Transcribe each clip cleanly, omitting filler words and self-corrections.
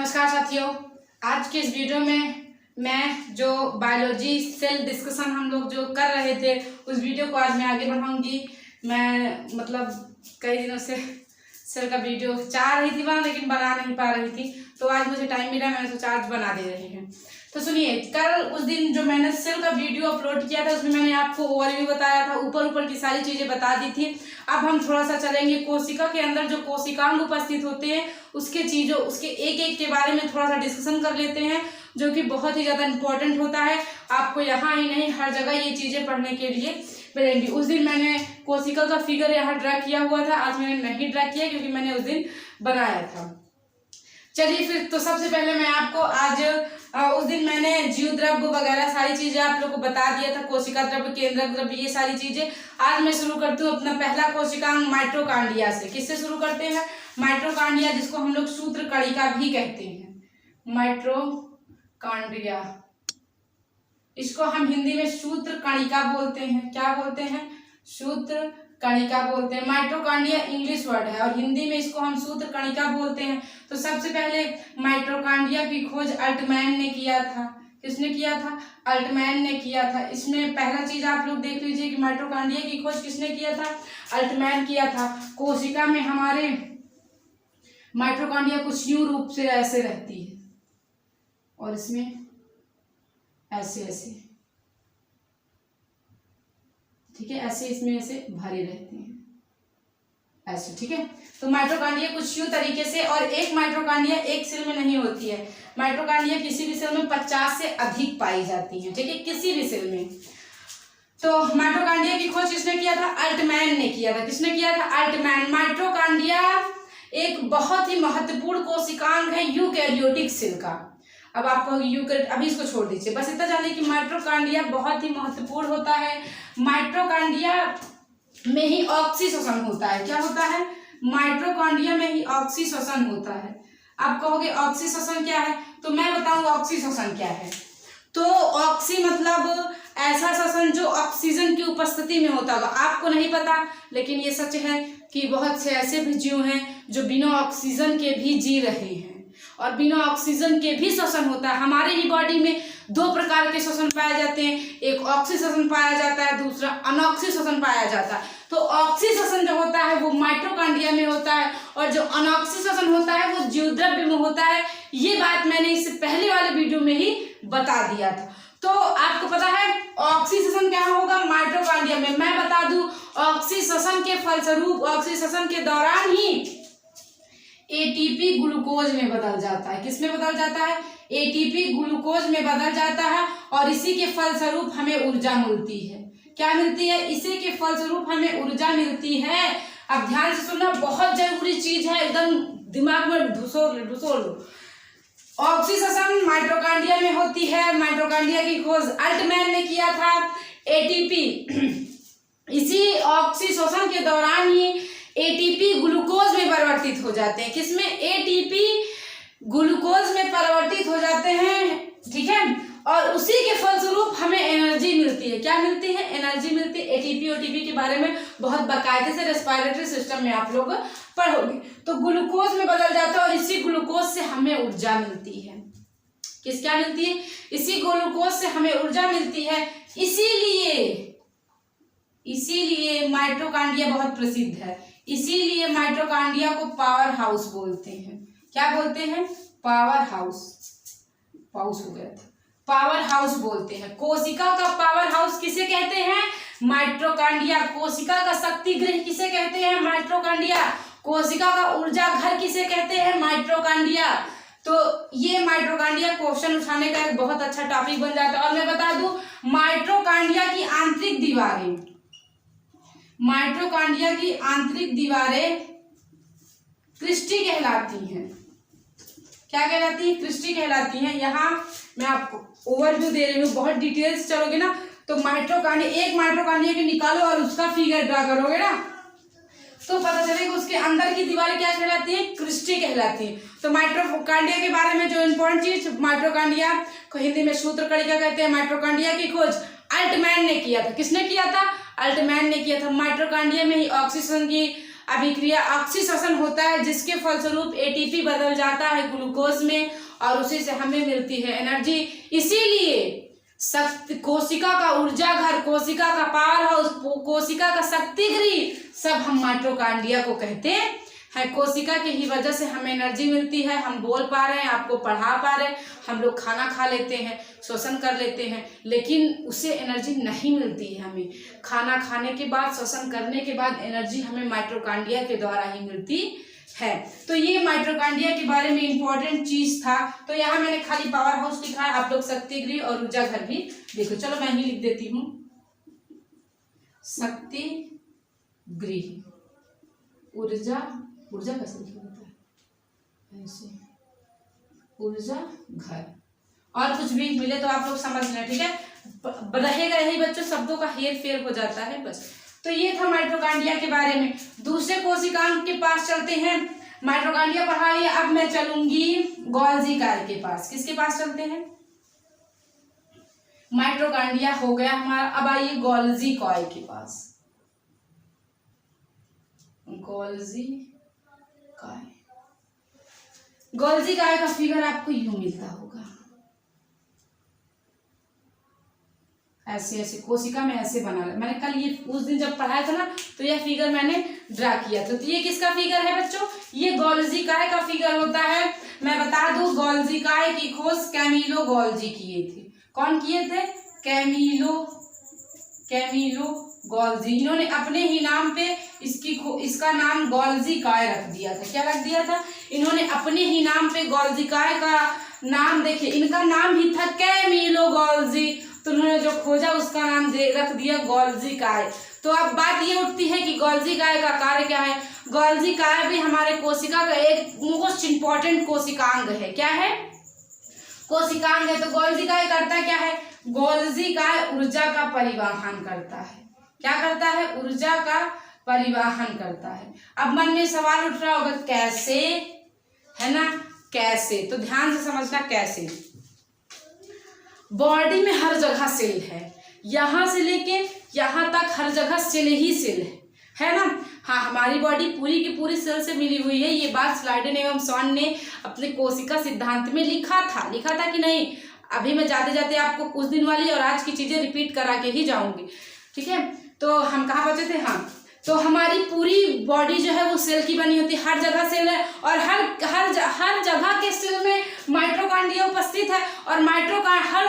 नमस्कार साथियों, आज के इस वीडियो में मैं जो बायोलॉजी सेल डिस्कशन हम लोग जो कर रहे थे उस वीडियो को आज मैं आगे बढ़ाऊंगी। मैं कई दिनों से सेल का वीडियो चाह रही थी लेकिन बना नहीं पा रही थी, तो आज मुझे टाइम मिला, मैंने सोचा आज बना दे रहे हैं। तो सुनिए, कल उस दिन जो मैंने सेल का वीडियो अपलोड किया था उसमें मैंने आपको ओवरव्यू बताया था, ऊपर की सारी चीजें बता दी थी। अब हम थोड़ा सा चलेंगे कोशिका के अंदर जो कोशिकांग उपस्थित होते हैं उसके एक एक के बारे में थोड़ा सा डिस्कशन कर लेते हैं, जो कि बहुत ही ज्यादा इंपॉर्टेंट होता है। आपको यहाँ ही नहीं हर जगह ये चीजें पढ़ने के लिए मिलेंगी। उस दिन मैंने कोशिका का फिगर यहाँ ड्रा किया हुआ था, आज मैंने नहीं ड्रा किया क्योंकि मैंने उस दिन बनाया था। चलिए फिर, तो सबसे पहले मैं आपको आज उस दिन मैंने जीव द्रव्य वगैरह सारी चीजें आप लोगों को बता दिया था, कोशिका द्रव्य, केंद्रक द्रव्य, ये सारी चीजें। आज मैं शुरू करती हूँ अपना पहला कोशिकांग माइटोकांड्रिया से। किससे शुरू करते हैं? माइटोकांड्रिया, जिसको हम लोग सूत्रकणिका भी कहते हैं। माइटोकांड्रिया, इसको हम हिंदी में सूत्रकणिका बोलते हैं। क्या बोलते हैं? सूत्रकणिका बोलते हैं। माइटोकांड्रिया इंग्लिश वर्ड है और हिंदी में इसको हम सूत्रकणिका बोलते हैं। तो सबसे पहले माइटोकांड्रिया की खोज अल्टमैन ने किया था। किसने किया था? अल्टमैन ने किया था। इसमें पहला चीज आप लोग देख लीजिए कि माइटोकांड्रिया की खोज किसने किया था? अल्टमैन किया था। कोशिका में हमारे माइटोकांड्रिया कुछ यूं रूप से ऐसे रहती है और इसमें ऐसे ऐसे, ठीक है, ऐसे इसमें ऐसे भरे रहते हैं ऐसे, ठीक है। तो माइटोकांड्रिया कुछ यूं तरीके से, और एक माइटोकांड्रिया एक सेल में नहीं होती है। माइटोकांड्रिया किसी भी सेल में 50 से अधिक पाई जाती है, ठीक है, किसी भी सेल में। तो माइटोकांड्रिया की खोज किसने किया था? अल्टमैन ने किया था। किसने किया था? अल्टमैन। माइटोकांड्रिया एक बहुत ही महत्वपूर्ण कोशिकांग है यूकैरियोटिक सेल का। अब आपको अभी इसको छोड़ दीजिए, बस इतना जानिए कि माइटोकांड्रिया बहुत ही महत्वपूर्ण होता है। माइटोकांड्रिया में ही ऑक्सीश्वसन होता है। क्या होता है? माइटोकांड्रिया में ही ऑक्सीश्वसन होता है। आप कहोगे ऑक्सीश्वसन क्या है, तो मैं बताऊंगा ऑक्सीश्वसन क्या है। तो ऑक्सी मतलब ऐसा श्वसन जो ऑक्सीजन की उपस्थिति में होता होगा। आपको नहीं पता, लेकिन ये सच है कि बहुत से ऐसे भी जीव हैं जो बिना ऑक्सीजन के भी जी रहे हैं और बिना ऑक्सीजन के भी श्वसन होता है। हमारे ही बॉडी में दो प्रकार के श्वसन पाए जाते हैं, एक ऑक्सी श्वसन पाया जाता है, दूसरा अनऑक्सी श्वसन पाया जाता है। तो ऑक्सी श्वसन जो होता है वो माइटोकांड्रिया में होता है और जो अनऑक्सी श्वसन होता है वो जीव द्रव्य में होता है। ये बात मैंने इससे पहले वाले वीडियो में ही बता दिया था। तो आपको पता है ऑक्सी श्वसन क्या होगा माइटोकांड्रिया में? मैं बता दूं, ऑक्सी श्वसन के फलस्वरूप, ऑक्सी श्वसन के दौरान ही एटीपी ग्लूकोज में बदल जाता है। किस में बदल जाता है? एटीपी ग्लूकोज में बदल जाता है और इसी के फलस्वरूप हमें ऊर्जा मिलती है। क्या मिलती है? इसी के फलस्वरूप हमें ऊर्जा मिलती है। अब ध्यान से सुनना, बहुत जरूरी चीज है, एकदम दिमाग में ढुसो लो। ऑक्सीश्वसन माइटोकांड्रिया में होती है। माइटोकांड्रिया की खोज अल्टमैन ने किया था। एटीपी, इसी ऑक्सीश्वसन के दौरान ही एटीपी ग्लूकोज में परिवर्तित हो जाते हैं। किसमें? एटीपी ग्लूकोज में परिवर्तित हो जाते हैं, ठीक है, और उसी के फलस्वरूप हमें एनर्जी मिलती है। क्या मिलती है? एनर्जी मिलती है। एटीपी ओटीपी के बारे में बहुत बाकायदे से रेस्पिरेटरी सिस्टम में आप लोग पढ़ोगे। तो ग्लूकोज में बदल जाता है और इसी ग्लूकोज से हमें ऊर्जा मिलती है। क्या मिलती है? इसी ग्लूकोज से हमें ऊर्जा मिलती है। इसीलिए माइटोकांड्रिया बहुत प्रसिद्ध है। इसीलिए माइटोकांड्रिया को पावर हाउस बोलते हैं। क्या बोलते हैं? Power house. पाउस हो गया था। पावर हाउस बोलते हैं। कोशिका का पावर हाउस किसे कहते हैं? माइटोकांड्रिया। कोशिका का शक्ति गृह किसे कहते हैं? माइटोकांड्रिया। कोशिका का ऊर्जा घर किसे कहते हैं? माइटोकांड्रिया। तो ये माइटोकांड्रिया क्वेश्चन उठाने का एक बहुत अच्छा टॉपिक बन जाता है। और मैं बता दूं, माइटोकांड्रिया की आंतरिक दीवारें, माइटोकांड्रिया की आंतरिक दीवारें क्रिस्टी कहलाती हैं। क्या कहलाती है? क्रिस्टी कहलाती हैं। यहाँ मैं आपको ओवरव्यू दे रही हूँ, बहुत डिटेल्स चलोगे ना तो एक माइटोकांड्रिया के निकालो और उसका फिगर ड्रा करोगे ना तो पता चलेगा उसके अंदर की दीवारें क्या कहलाती है? क्रिस्टी कहलाती है। तो माइटोकांड्रिया के बारे में जो इम्पोर्टेंट चीज, माइटोकांड्रिया को हिंदी में सूत्रकणिका कहते हैं। माइटोकांड्रिया की खोज अल्टमैन ने किया था। किसने किया था? अल्टमैन ने किया था। माइटोकांड्रिया में ही ऑक्सीजन की अभिक्रिया ऑक्सीश्वसन होता है, जिसके फलस्वरूप एटीपी बदल जाता है ग्लूकोज में और उसी से हमें मिलती है एनर्जी। इसीलिए कोशिका का ऊर्जा घर, कोशिका का पावर हाउस, कोशिका का शक्ति गृह सब हम माइटोकांड्रिया को कहते हैं। कोशिका की ही वजह से हमें एनर्जी मिलती है, हम बोल पा रहे हैं, आपको पढ़ा पा रहे हैं, हम लोग खाना खा लेते हैं, श्वसन कर लेते हैं, लेकिन उससे एनर्जी नहीं मिलती है हमें। खाना खाने के बाद, श्वसन करने के बाद एनर्जी हमें माइटोकांड्रिया के द्वारा ही मिलती है। तो ये माइटोकांड्रिया के बारे में इंपॉर्टेंट चीज था। तो यहाँ मैंने खाली पावर हाउस लिखा है, आप लोग शक्ति गृह और ऊर्जा घर भी देखो। चलो मैं ही लिख देती हूँ, शक्ति गृह, ऊर्जा कैसे लिखा जाता है ऐसे, ऊर्जा घर, और कुछ भी मिले तो आप लोग समझ लें, ठीक है। रहेगा यही बच्चों, शब्दों का हेर फेर हो जाता है बस। तो ये था माइटोकांड्रिया के बारे में। दूसरे कोशिकाओं के पास चलते हैं। माइटोकांड्रिया पढ़ा लिया, अब मैं चलूंगी गोल्जी काय के पास। किसके पास चलते हैं? माइटोकांड्रिया हो गया हमारा, अब आइए गोल्जी काय के पास। गोल्जी काय का फिगर आपको यूं मिलता होगा, ऐसे ऐसे कोशिका में ऐसे बना। मैंने कल ये उस दिन जब पढ़ाया था ना, तो यह फिगर मैंने ड्रा किया था। तो ये किसका फिगर है बच्चों? ये गोल्जी काय का फिगर होता है। मैं बता दूं, गोल्जी काय की खोज कैमिलो गोल्जी किए थे। कौन किए थे? Camillo Golgi. इन्होंने अपने ही नाम पे इसका नाम गोल्जी काय रख दिया था। क्या रख दिया था? इन्होंने अपने ही नाम पे गोल्जी काय का नाम, देखिए इनका नाम ही था कैमिलो गोल्जी, तो उन्होंने जो खोजा उसका नाम रख दिया गोल्जी काय। तो अब बात ये उठती है कि गोल्जी काय का कार्य क्या है। गोल्जी काय भी हमारे कोशिका का एक मोस्ट इंपॉर्टेंट कोशिकांग है। क्या है? कोशिकांग है। तो गोल्जी काय करता क्या है? गोल्जी काय ऊर्जा का परिवहन करता है। क्या करता है? ऊर्जा का परिवहन करता है। अब मन में सवाल उठ रहा होगा, कैसे, है ना, कैसे? तो ध्यान से समझना कैसे। बॉडी में हर जगह सेल है, यहां से लेके यहां तक हर जगह सेल ही सेल है ना। हाँ, हमारी बॉडी पूरी की पूरी सेल से मिली हुई है। ये बात स्लाइडेन एवं सॉन ने अपने कोशिका सिद्धांत में लिखा था कि नहीं? अभी मैं जाते जाते आपको उस दिन वाली और आज की चीजें रिपीट करा के ही जाऊंगी, ठीक है। तो हम कहाँ बचे थे? हाँ, तो हमारी पूरी बॉडी जो है वो सेल की बनी होती है, हर जगह सेल है, और हर जगह के सेल में माइटोकांड्रिया उपस्थित है, और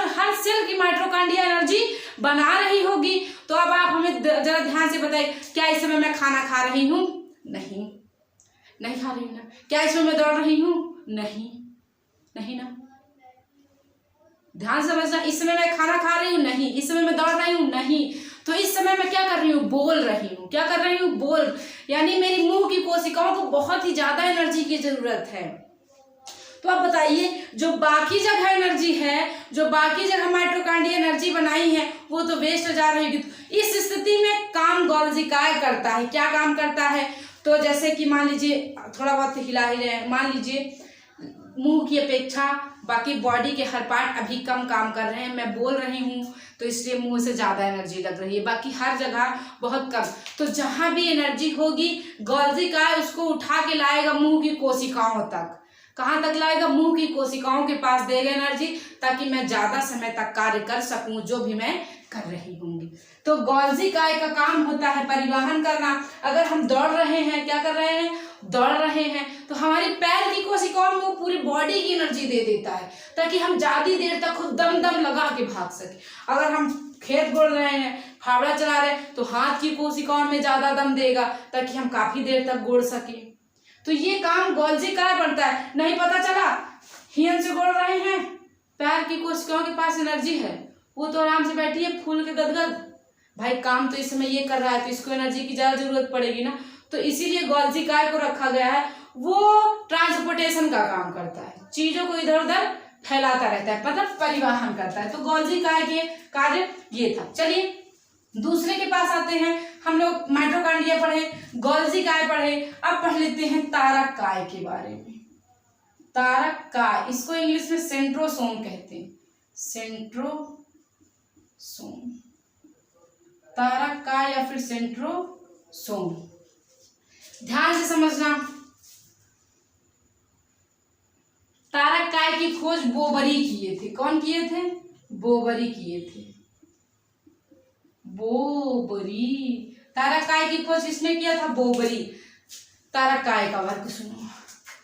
हर सेल की माइटोकांड्रिया एनर्जी बना रही होगी। तो अब आप हमें जरा ध्यान से बताइए, क्या इस समय मैं खाना खा रही हूँ? नहीं खा रही हूँ ना। क्या इसमें मैं दौड़ रही हूँ? नहीं ना। ध्यान समझना, इस समय मैं खाना खा रही हूँ? नहीं। इस समय मैं दौड़ रही हूँ? नहीं। तो इस समय मैं क्या कर रही हूँ? बोल रही हूँ। क्या कर रही हूँ? बोल। यानी मेरी मुंह की कोशिकाओं को बहुत ही ज्यादा एनर्जी की जरूरत है। तो आप बताइए, जो बाकी जगह एनर्जी है, जो बाकी जगह माइटोकांड्रिया एनर्जी बनाई है, वो तो वेस्ट जा रही है। इस स्थिति में काम गोल्जी काय करता है। क्या काम करता है? तो जैसे कि मान लीजिए, थोड़ा बहुत हिला ही रहे हैं, मान लीजिए मुंह की अपेक्षा बाकी बॉडी के हर पार्ट अभी कम काम कर रहे हैं। मैं बोल रही हूँ तो इसलिए मुंह से ज्यादा एनर्जी लग रही है, बाकी हर जगह बहुत कम। तो जहां भी एनर्जी होगी, गोल्जी काय उसको उठा के लाएगा मुंह की कोशिकाओं तक। कहाँ तक लाएगा? मुंह की कोशिकाओं के पास देगा एनर्जी, ताकि मैं ज्यादा समय तक कार्य कर सकूं जो भी मैं कर रही होंगी। तो गोल्जी काय का काम होता है परिवहन करना। अगर हम दौड़ रहे हैं, क्या कर रहे हैं? दौड़ रहे हैं, तो हमारी पैर की कोशिकाओं में वो पूरी बॉडी की एनर्जी दे देता है, ताकि हम ज्यादा देर तक खुद दम लगा के भाग सके। अगर हम खेत बोल रहे हैं, फावड़ा चला रहे हैं, तो हाथ की कोशिकाओं में ज्यादा दम देगा, ताकि हम काफी देर तक गोड़ सके। तो ये काम गोल्जी काय बनता है। नहीं पता चला, हियन से गोड़ रहे हैं, पैर की कोशिकाओं के पास एनर्जी है, वो तो आराम से बैठी है फूल के गदगद। भाई काम तो इस समय ये कर रहा है, तो इसको एनर्जी की ज्यादा जरूरत पड़ेगी ना। तो इसीलिए गोल्जी काय को रखा गया है। वो ट्रांसपोर्टेशन का काम करता है, चीजों को इधर उधर फैलाता रहता है, मतलब परिवहन करता है। तो गोल्जी काय के कार्य ये था। चलिए दूसरे के पास आते हैं। हम लोग माइटोकांड्रिया पढ़े, गोल्जी काय पढ़े, अब पढ़ लेते हैं तारक काय के बारे में। तारक काय, इसको इंग्लिश में सेंट्रोसोम कहते हैं, सेंट्रोसोम। तारक काय या फिर सेंट्रोसोम। ध्यान से समझना। तारक काय की खोज बोबरी किए थे। कौन किए थे? बोबरी किए थे। बोबरी। तारक काय की खोज किसने किया था? बोबरी। तारक काय का वर्क सुनो।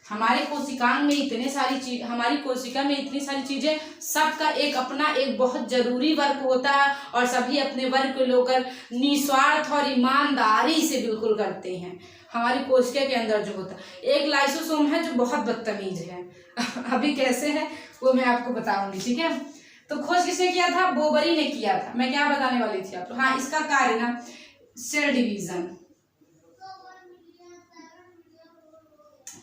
हमारे कोशिकांग में इतने सारी चीज, हमारी कोशिका में इतनी सारी चीजें, सबका एक अपना एक बहुत जरूरी वर्क होता है और सभी अपने वर्क को लेकर निस्वार्थ और ईमानदारी से बिल्कुल करते हैं। हमारी कोशिका के अंदर जो होता है, एक लाइसोसोम है जो बहुत बदतमीज है। अभी कैसे है वो मैं आपको बताऊंगी, ठीक है। तो खोज किसने किया था? बोबरी ने किया था। मैं क्या बताने वाली थी आपको? हाँ, इसका कार्य ना सेल डिवीजन,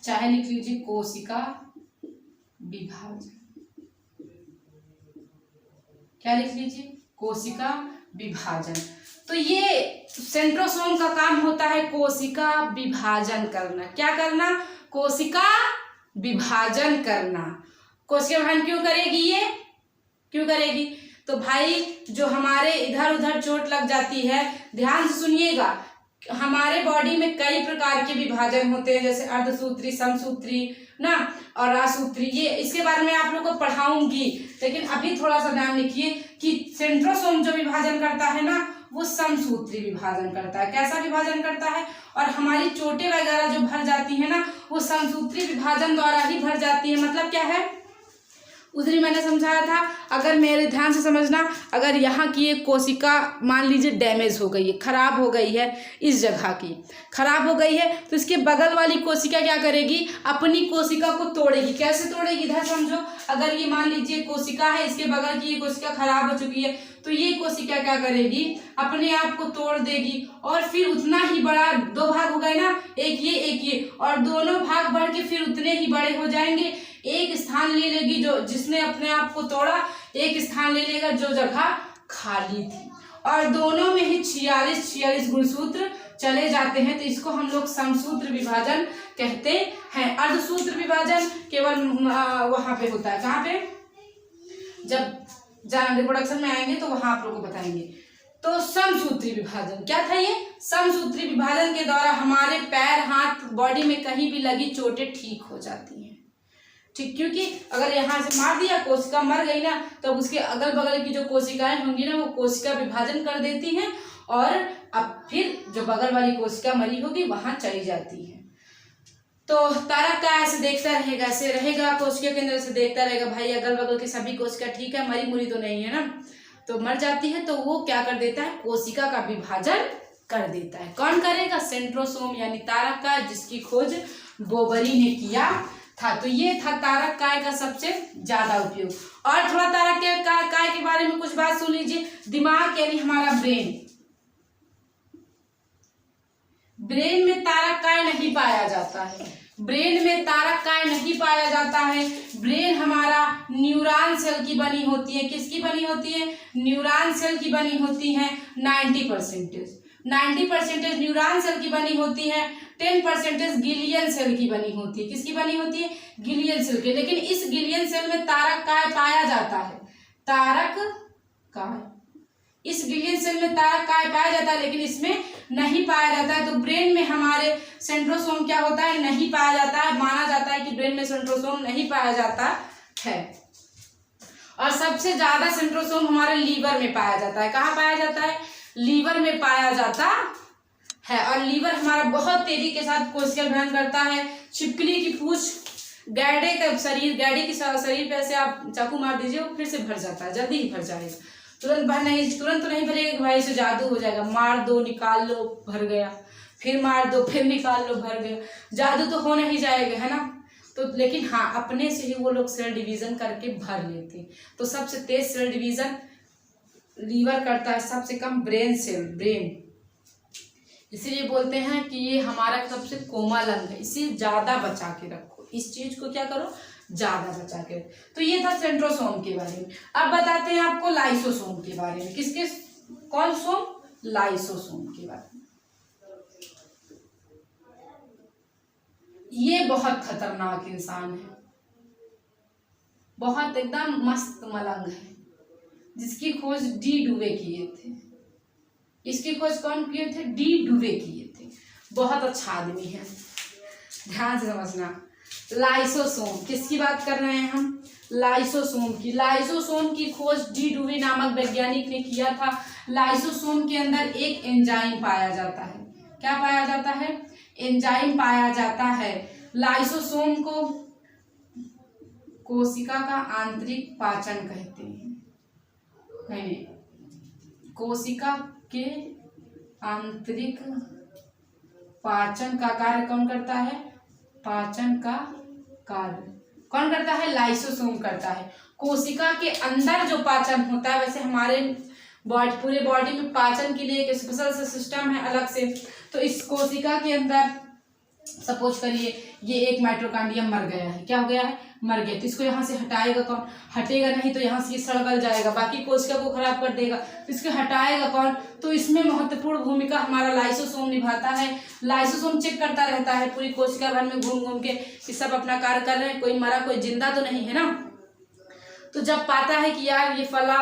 चाहे लिख लीजिए कोशिका विभाजन। क्या लिख लीजिए? कोशिका विभाजन। तो ये सेंट्रोसोम का काम होता है कोशिका विभाजन करना। क्या करना? कोशिका विभाजन करना। कोशिका विभाजन क्यों करेगी? ये क्यों करेगी? तो भाई जो हमारे इधर उधर चोट लग जाती है, ध्यान से सुनिएगा, हमारे बॉडी में कई प्रकार के विभाजन होते हैं, जैसे अर्धसूत्री, समसूत्री ना और रासूत्री। ये इसके बारे में आप लोगों को पढ़ाऊंगी, लेकिन अभी थोड़ा सा ध्यान रखिए कि सेंट्रोसोम जो विभाजन करता है ना, वो समसूत्री विभाजन करता है। कैसा विभाजन करता है? और हमारी चोटें वगैरह जो भर जाती है ना, वो समसूत्री विभाजन द्वारा ही भर जाती है। मतलब क्या है? उस दिन मैंने समझाया था, अगर मेरे ध्यान से समझना, अगर यहाँ की एक कोशिका मान लीजिए डैमेज हो गई है, खराब हो गई है, इस जगह की खराब हो गई है, तो इसके बगल वाली कोशिका क्या करेगी? अपनी कोशिका को तोड़ेगी। कैसे तोड़ेगी? इधर समझो, अगर ये मान लीजिए कोशिका है, इसके बगल की ये कोशिका खराब हो चुकी है, तो ये कोशिका क्या करेगी? अपने आप को तोड़ देगी और फिर उतना ही बड़ा, दो भाग हो गए ना, एक ये, और दोनों भाग बढ़ के फिर उतने ही बड़े हो जाएंगे। एक स्थान ले लेगी जो जिसने अपने आप को तोड़ा, एक स्थान ले लेगा जो जगह खाली थी, और दोनों में ही 46 गुणसूत्र चले जाते हैं। तो इसको हम लोग समसूत्र विभाजन कहते हैं। अर्धसूत्र विभाजन केवल वहां पे होता है। कहाँ पे? जब रिप्रोडक्शन में आएंगे तो वहां आप लोगों को बताएंगे। तो समसूत्री विभाजन क्या था? ये समसूत्री विभाजन के द्वारा हमारे पैर, हाथ, बॉडी में कहीं भी लगी चोटें ठीक हो जाती हैं। ठीक, क्योंकि अगर यहाँ से मार दिया, कोशिका मर गई ना, तो उसके अगल बगल की जो कोशिकाएं होंगी ना, वो कोशिका विभाजन कर देती हैं और अब फिर जो बगल वाली कोशिका मरी होगी वहां चली जाती है। तो तारक का ऐसे देखता रहेगा, ऐसे रहेगा, कोशिका के अंदर से देखता रहेगा, भाई अगल बगल की सभी कोशिका ठीक है, मरी मुरी तो नहीं है ना, तो मर जाती है। तो वो क्या कर देता है? कोशिका का विभाजन कर देता है। कौन करेगा? सेंट्रोसोम यानी तारक का, जिसकी खोज बोबरी ने किया था। तो ये था तारक काय का सबसे ज्यादा उपयोग। और थोड़ा तारक के काय के बारे में कुछ बात सुन लीजिए। दिमाग यानी हमारा ब्रेन, ब्रेन में तारक काय नहीं पाया जाता है। ब्रेन में तारक काय नहीं पाया जाता है। ब्रेन हमारा न्यूरॉन सेल की बनी होती है। किसकी बनी होती है? न्यूरॉन सेल की बनी होती है। 90% न्यूरॉन सेल की बनी होती है। 10% गिलियन सेल की बनी होती है। किसकी बनी होती है? गिलियन सेल की। लेकिन इस गिलियन सेल में तारक काय पाया जाता है। तारक काय, इस गिलियन सेल में तारक काय पाया जाता है, लेकिन इसमें नहीं पाया जाता है। तो ब्रेन में हमारे सेंट्रोसोम क्या होता है? नहीं पाया जाता है। माना जाता है कि ब्रेन में सेंट्रोसोम नहीं पाया जाता है। और सबसे ज्यादा सेंट्रोसोम हमारे लीवर में पाया जाता है। कहाँ पाया जाता है? लीवर में पाया जाता है। और लीवर हमारा बहुत तेजी के साथ कोशिका विभाजन करता है। छिपकली की पूंछ, गैडे का शरीर, गैडे की शरीर पे ऐसे आप चाकू मार दीजिए, वो फिर से भर जाता है, जल्दी ही भर जाएगा। तुरंत तो नहीं भरेगा कि भाई से जादू हो जाएगा। मार दो, निकाल लो, भर गया, फिर मार दो, फिर निकाल लो, भर गया। जादू तो होना ही जाएगा, है ना। तो लेकिन हाँ, अपने से ही वो लोग सेल डिवीजन करके भर लेते हैं। तो सबसे तेज सेल डिवीजन लीवर करता है, सबसे कम ब्रेन सेल, ब्रेन। इसीलिए बोलते हैं कि ये हमारा सबसे कोमल अंग है, इसे ज्यादा बचा के रखो, इस चीज को क्या करो, ज्यादा बचा के। तो ये था सेंट्रोसोम के बारे में। अब बताते हैं आपको लाइसोसोम के बारे में। किसके? कौन सोम? लाइसोसोम के बारे में। ये बहुत खतरनाक इंसान है, बहुत एकदम मस्त मलंग है, जिसकी खोज डी डुवे किए थे। इसकी खोज कौन किए थे? डी डुवे किए थे। बहुत अच्छा आदमी है, ध्यान से समझना। लाइसोसोम, किसकी बात कर रहे हैं हम? लाइसोसोम की। लाइसोसोम की खोज डी डुवे नामक वैज्ञानिक ने किया था। लाइसोसोम के अंदर एक एंजाइम पाया जाता है। क्या पाया जाता है? एंजाइम पाया जाता है। लाइसोसोम को कोशिका का आंतरिक पाचन कहते हैं। नहीं, कोशिका के आंतरिक पाचन का कार्य कौन करता है? पाचन का कार्य कौन करता है? लाइसोसोम करता है। कोशिका के अंदर जो पाचन होता है, वैसे हमारे पूरे बॉडी में पाचन के लिए एक स्पेशल सिस्टम है अलग से। तो इस कोशिका के अंदर सपोज करिए ये एक माइटोकॉन्ड्रियम मर गया है। क्या हो गया है? मर गया। तो इसको यहाँ से हटाएगा कौन? हटेगा नहीं तो यहाँ से ये सड़ जाएगा, बाकी कोशिका को खराब कर देगा। तो इसको हटाएगा कौन? तो इसमें महत्वपूर्ण भूमिका हमारा लाइसोसोम निभाता है। लाइसोसोम चेक करता रहता है पूरी कोशिका भर में घूम घूम के कि सब अपना कार्य कर रहे हैं, कोई मरा कोई जिंदा तो नहीं है ना। तो जब पाता है कि यार ये फला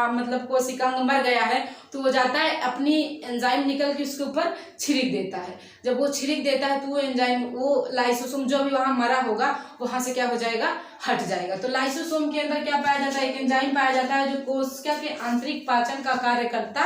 मतलब कोशिकांग मर गया है, तो वो जाता है अपनी एंजाइम निकल के उसके ऊपर छिड़क देता है। जब वो छिड़क देता है तो वो एंजाइम, वो लाइसोसोम जो भी वहां मरा होगा वहां से क्या हो जाएगा? हट जाएगा। तो लाइसोसोम के अंदर क्या पाया जाता है? एक एंजाइम पाया जाता है जो कोशिका के आंतरिक पाचन का कार्य करता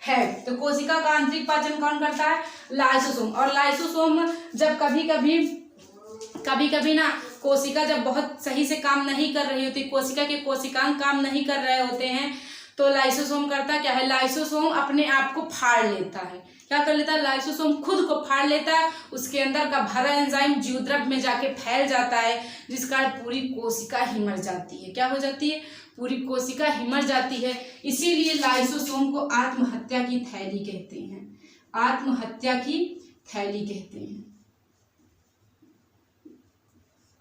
है। तो कोशिका का आंतरिक पाचन कौन करता है? लाइसोसोम। और लाइसोसोम जब कभी कभी ना कोशिका जब बहुत सही से काम नहीं कर रही होती, कोशिका के कोशिकांग काम नहीं कर रहे होते हैं, तो लाइसोसोम करता क्या है? लाइसोसोम अपने आप को फाड़ लेता है। क्या कर लेता है? लाइसोसोम खुद को फाड़ लेता है। उसके अंदर का भरा एंजाइम जीवद्रव्य में जाके फैल जाता है, जिस कारण पूरी कोशिका ही मर जाती है। क्या हो जाती है? पूरी कोशिका ही मर जाती है। इसीलिए लाइसोसोम को आत्महत्या की थैली कहते हैं। आत्महत्या की थैली कहते हैं।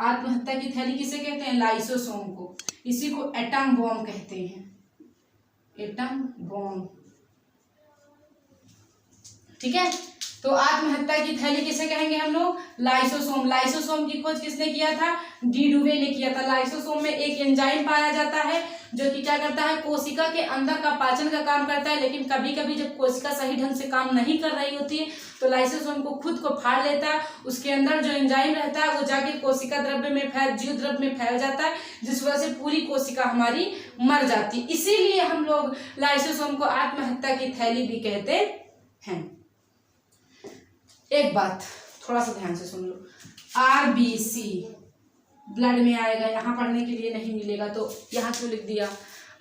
आत्महत्या की थैली किसे कहते हैं? लाइसोसोम को। इसी को एटम बॉम्ब कहते हैं। एटम बॉम्ब, ठीक है। तो आत्महत्या की थैली किसे कहेंगे हम लोग? लाइसोसोम। लाइसोसोम की खोज किसने किया था? डी डुवे ने किया था। लाइसोसोम में एक एंजाइम पाया जाता है जो कि क्या करता है? कोशिका के अंदर का पाचन का काम करता है। लेकिन कभी कभी जब कोशिका सही ढंग से काम नहीं कर रही होती है तो लाइसोसोम को खुद को फाड़ लेता है। उसके अंदर जो एंजाइम रहता है वो जाके कोशिका द्रव्य में जीव द्रव्य में फैल जाता है, जिस वजह से पूरी कोशिका हमारी मर जाती है। इसीलिए हम लोग लाइसोसोम को आत्महत्या की थैली भी कहते हैं। एक बात थोड़ा सा ध्यान से सुन लो, आरबीसी ब्लड में आएगा, यहाँ पढ़ने के लिए नहीं मिलेगा तो यहाँ क्यों लिख दिया?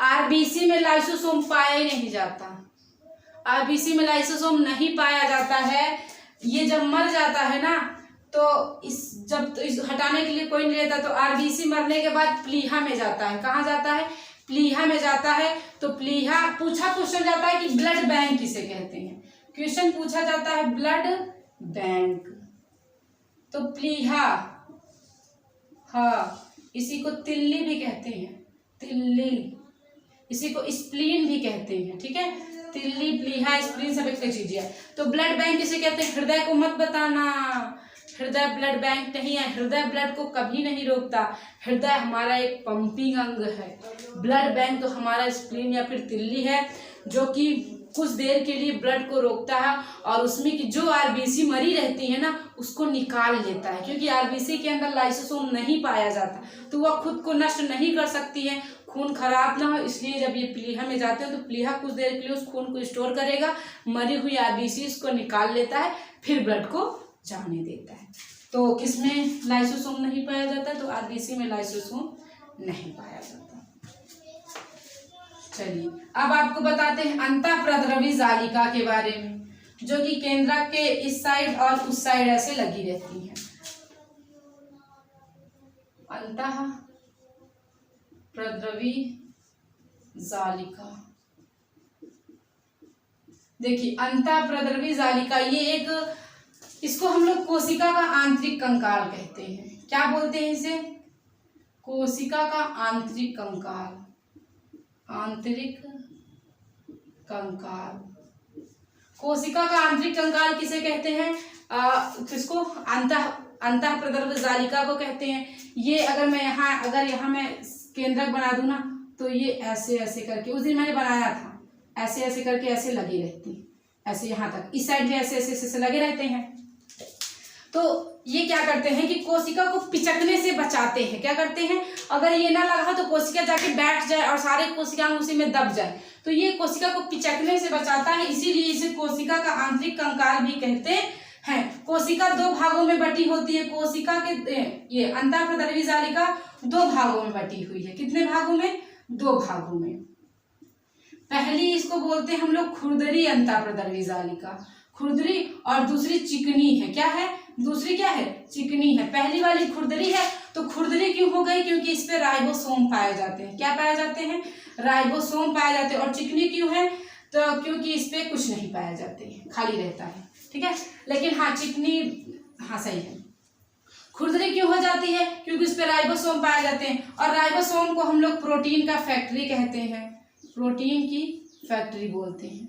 आरबीसी में लाइसोसोम पाया ही नहीं जाता। आरबीसी में लाइसोसोम नहीं पाया जाता है। ये जब मर जाता है ना तो इस हटाने के लिए कोई नहीं रहता, तो आरबीसी मरने के बाद प्लीहा में जाता है। कहाँ जाता है? प्लीहा में जाता है। तो प्लीहा पूछा क्वेश्चन जाता है कि ब्लड बैंक किसे कहते हैं? क्वेश्चन पूछा जाता है ब्लड बैंक। तो प्लीहा, हाँ, इसी को तिल्ली भी कहते हैं, तिल्ली। इसी को स्प्लीन भी कहते हैं, ठीक है। तिल्ली, प्लीहा, स्प्लीन सब एक चीज है। तो ब्लड बैंक किसे कहते हैं? हृदय को मत बताना, हृदय ब्लड बैंक नहीं है। हृदय ब्लड को कभी नहीं रोकता। हृदय हमारा एक पंपिंग अंग है। ब्लड बैंक तो हमारा स्प्लीन या फिर तिल्ली है, जो कि कुछ देर के लिए ब्लड को रोकता है और उसमें की जो आरबीसी मरी रहती है ना उसको निकाल लेता है। क्योंकि आरबीसी के अंदर लाइसोसोम नहीं पाया जाता तो वह खुद को नष्ट नहीं कर सकती है, खून खराब ना हो, इसलिए जब ये प्लीहा में जाते हैं तो प्लीहा कुछ देर के लिए उस खून को स्टोर करेगा, मरी हुई आरबीसी उसको निकाल लेता है, फिर ब्लड को जाने देता है। तो किसमें लाइसोसोम नहीं पाया जाता? तो आरबीसी में लाइसोसोम नहीं पाया जाता। चलिए अब आपको बताते हैं अंतःप्रद्रवी जालिका के बारे में, जो कि केंद्रक के इस साइड और उस साइड ऐसे लगी रहती है। अंतःप्रद्रवी जालिका, देखिए अंतःप्रद्रवी जालिका ये एक, इसको हम लोग कोशिका का आंतरिक कंकाल कहते हैं। क्या बोलते हैं इसे? कोशिका का आंतरिक कंकाल, आंतरिक कंकाल। कोशिका का आंतरिक कंकाल किसे कहते हैं? किसको? अंतःप्रद्रवी जालिका को कहते हैं। ये अगर यहाँ मैं केंद्रक बना दूं ना तो ये ऐसे ऐसे करके, उस दिन मैंने बनाया था, ऐसे ऐसे करके ऐसे लगी रहती, ऐसे यहाँ तक, इस साइड भी ऐसे ऐसे ऐसे लगे रहते हैं, तो ये क्या करते हैं कि कोशिका को पिचकने से बचाते हैं। क्या करते हैं, अगर ये ना लगा तो कोशिका जाके बैठ जाए और सारे कोशिका उसी में दब जाए, तो ये कोशिका को पिचकने से बचाता है, इसीलिए इसे कोशिका का आंतरिक कंकाल भी कहते हैं। कोशिका दो भागों में बटी होती है। कोशिका के ये अंतःप्रद्रवी जालिका दो भागों में बटी हुई है। कितने भागों में, दो भागों में। पहली इसको बोलते हैं हम लोग खुरदरी अंतःप्रद्रवी जालिका, खुरदरी, और दूसरी चिकनी है। क्या है, दूसरी क्या है, चिकनी है। पहली वाली खुरदरी है, तो खुरदरी क्यों हो गई, क्योंकि इस पे राइबोसोम पाए जाते हैं। क्या पाए जाते हैं, राइबोसोम पाए जाते हैं। और चिकनी क्यों है, तो क्योंकि इस पे कुछ नहीं पाए जाते हैं, खाली रहता है। ठीक है, लेकिन हाँ चिकनी, हाँ सही है। खुरदरी क्यों हो जाती है, क्योंकि इस पे राइबोसोम पाए जाते हैं। और राइबोसोम को हम लोग प्रोटीन का फैक्ट्री कहते हैं, प्रोटीन की फैक्ट्री बोलते हैं।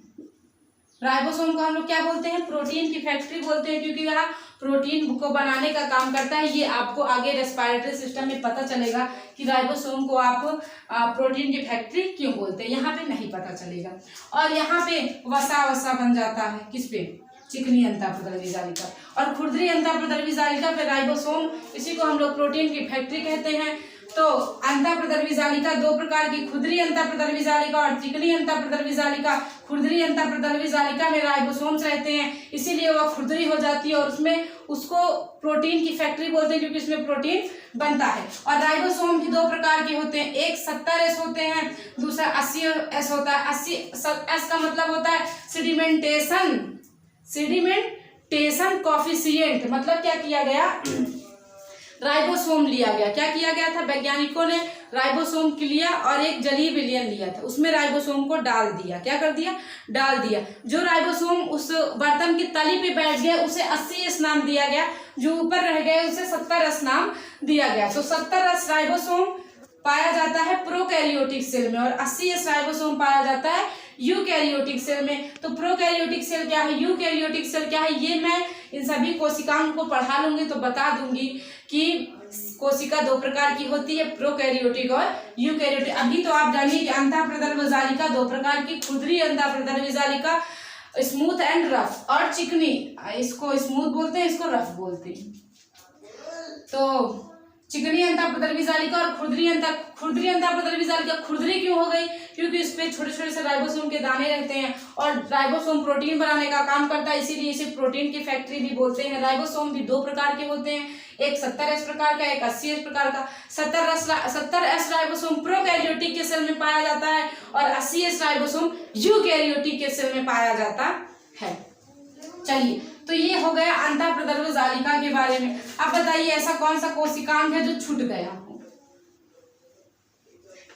राइबोसोम को हम लोग क्या बोलते हैं, प्रोटीन की फैक्ट्री बोलते हैं, क्योंकि वह प्रोटीन को बनाने का काम करता है। ये आपको आगे रेस्पिरेटरी सिस्टम में पता चलेगा कि राइबोसोम को आप प्रोटीन की फैक्ट्री क्यों बोलते हैं, यहाँ पे नहीं पता चलेगा। और यहाँ पे वसा बन जाता है, किस पे, चिकनी अंतःप्रद्रवी जालिका। और खुरदरी अंतःप्रद्रवी जालिका पे राइबोसोम, इसी को हम लोग प्रोटीन की फैक्ट्री कहते हैं। तो अंतःप्रद्रवी जालिका दो प्रकार की, खुरदरी अंतःप्रद्रवी जालिका और चिकनी अंतःप्रद्रवी जालिका। खुरदरी अंतःप्रद्रवी जालिका में राइबोसोम्स रहते हैं, इसीलिए वह खुरदरी हो जाती है, और उसमें उसको प्रोटीन की फैक्ट्री बोलते हैं, क्योंकि इसमें प्रोटीन बनता है। और राइबोसोम भी दो प्रकार के होते हैं, एक 70S होते हैं, दूसरा 80S होता है। 80S का मतलब होता है सेडिमेंटेशन कॉफिशिएंट। मतलब क्या किया गया, राइबोसोम लिया गया। क्या किया गया था, वैज्ञानिकों ने राइबोसोम लिया और एक जलीय विलयन लिया था, उसमें राइबोसोम को डाल दिया। क्या कर दिया, डाल दिया। जो राइबोसोम उस बर्तन की तली पे बैठ गया उसे 80S नाम दिया गया, जो ऊपर रह गए उसे 70S नाम दिया गया। तो 70S राइबोसोम पाया जाता है प्रोकैरियोटिक सेल में, और 80S राइबोसोम पाया जाता है यूकैरियोटिक सेल में। तो प्रोकैरियोटिक सेल क्या है, यूकैरियोटिक सेल क्या है, ये मैं इन सभी कोशिकाओं को पढ़ा लूंगी तो बता दूंगी कि कोशिका दो प्रकार की होती है, प्रोकैरियोटिक और यूकैरियोटिक। अभी तो आप जानिए कि अंतःप्रद्रवी जालिका दो प्रकार की, खुरदरी अंतःप्रद्रवी जालिका स्मूथ एंड रफ, और चिकनी, इसको स्मूथ बोलते हैं, इसको रफ बोलते हैं। तो चिकनी अंतःप्रद्रवी जालिका और खुरदरी अंतःप्रद्रवी जालिका। खुरदरी क्यों हो गई, क्योंकि इसमें छोटे छोटे से राइबोसोम के दाने रहते हैं, और राइबोसोम प्रोटीन बनाने का काम करता है, इसीलिए इसे प्रोटीन की फैक्ट्री भी बोलते हैं। राइबोसोम भी दो प्रकार के होते हैं, एक 70S प्रकार का, एक 80S प्रकार का। 70S राइबोसोम प्रोकैरियोटिक के सेल में पाया जाता है, और 80S राइबोसोम यूकैरियोटिक के सेल में पाया जाता है। चलिए, तो ये हो गया अंतःप्रद्रवी जालिका के बारे में। अब बताइए ऐसा कौन सा कोशिकांग है जो छूट गया हो।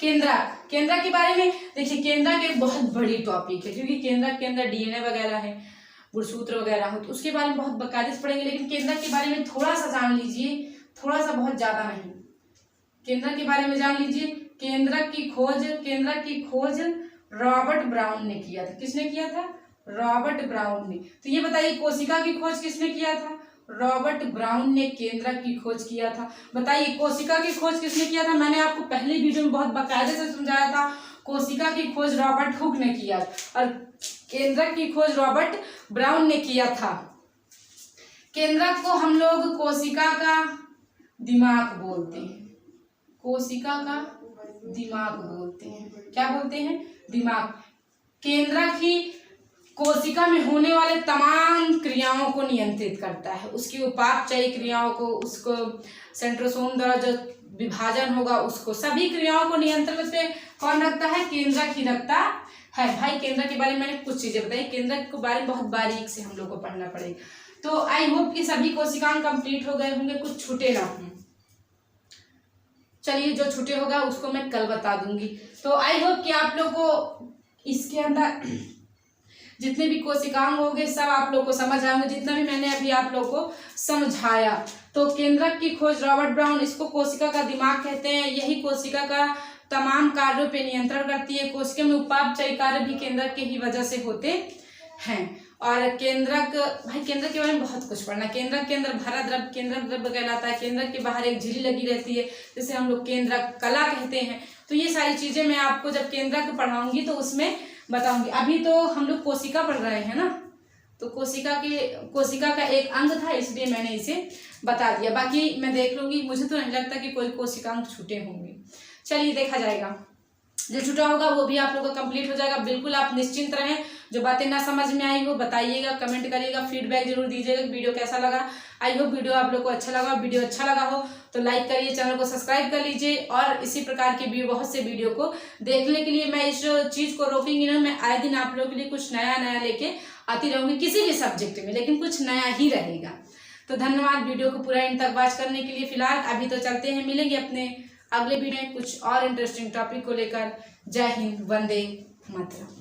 केंद्रक के बारे में देखिए, केंद्रक एक बहुत बड़ी टॉपिक है, क्योंकि केंद्रक के अंदर DNA वगैरह है, गुणसूत्र वगैरह हो, तो उसके बारे में बहुत बाकायदे से पढ़ेंगे। लेकिन केंद्रक के बारे में थोड़ा सा जान लीजिए, थोड़ा सा, बहुत ज्यादा नहीं। केंद्रक के बारे में जान लीजिए। केंद्रक की खोज रॉबर्ट ब्राउन ने किया था। किसने किया था, रॉबर्ट ब्राउन ने। तो ये बताइए कोशिका की खोज किसने किया था, रॉबर्ट ब्राउन ने केंद्रक की खोज किया था। बताइए कोशिका की खोज किसने किया था, मैंने आपको पहले वीडियो में बहुत बाकायदे से समझाया था। कोशिका की खोज रॉबर्ट हुक ने किया, और केंद्रक की खोज रॉबर्ट ब्राउन ने किया था। केंद्रक को हम लोग कोशिका का दिमाग बोलते हैं, कोशिका का दिमाग बोलते हैं। क्या बोलते हैं, दिमाग। केंद्रक ही कोशिका में होने वाले तमाम क्रियाओं को नियंत्रित करता है, उसकी उपापचयी क्रियाओं को, उसको सेंट्रोसोम द्वारा जो विभाजन होगा उसको, सभी क्रियाओं को नियंत्रण पे कौन रखता है, केंद्रक ही रखता है। भाई केंद्रक के बारे में मैंने कुछ चीजें बताई, केंद्रक के बारे में बहुत बारीक से हम लोग को पढ़ना पड़ेगा। तो आई होप कि सभी कोशिकाएं कंप्लीट हो गए होंगे, कुछ छूटे ना हों। चलिए जो छूटे होगा उसको मैं कल बता दूंगी। तो आई होप कि आप लोग को इसके अंदर जितने भी कोशिकांग होंगे सब आप लोग को समझ आएंगे, जितना भी मैंने अभी आप लोग को समझाया। तो केंद्रक की खोज रॉबर्ट ब्राउन, इसको कोशिका का दिमाग कहते हैं। यही कोशिका का तमाम कार्यों पे नियंत्रण करती है। कोशिका में उपापचयी कार्य भी केंद्रक के ही वजह से होते हैं। और केंद्रक, भाई केंद्रक के बारे में बहुत कुछ पढ़ना। केंद्रक के अंदर भरा द्रव्य केंद्रक द्रव्य कहलाता है। केंद्रक के बाहर एक झिल्ली लगी रहती है जिसे हम लोग केंद्रक कला कहते हैं। तो ये सारी चीजें मैं आपको जब केंद्रक पढ़ाऊंगी तो उसमें बताऊंगी। अभी तो हम लोग कोशिका पढ़ रहे हैं ना, तो कोशिका का एक अंग था, इसलिए मैंने इसे बता दिया। बाकी मैं देख लूंगी, मुझे तो नहीं लगता कि कोई कोशिकांग छूटे होंगे। चलिए देखा जाएगा, जो छूटा होगा वो भी आप लोगों का कंप्लीट हो जाएगा। बिल्कुल आप निश्चिंत रहें। जो बातें ना समझ में आई हो बताइएगा, कमेंट करिएगा, फीडबैक जरूर दीजिएगा वीडियो कैसा लगा। आई होप वीडियो आप लोग को अच्छा लगा। वीडियो अच्छा लगा हो तो लाइक करिए, चैनल को सब्सक्राइब कर लीजिए, और इसी प्रकार के बहुत से वीडियो को देखने के लिए मैं इस चीज को रोकेंगी ना, मैं आए दिन आप लोगों के लिए कुछ नया नया लेके आती रहूंगी किसी भी सब्जेक्ट में, लेकिन कुछ नया ही रहेगा। तो धन्यवाद वीडियो को पूरा इन तक वॉच करने के लिए। फिलहाल अभी तो चलते हैं, मिलेंगे अपने अगले वीडियो में कुछ और इंटरेस्टिंग टॉपिक को लेकर। जय हिंद, वंदे मातरम।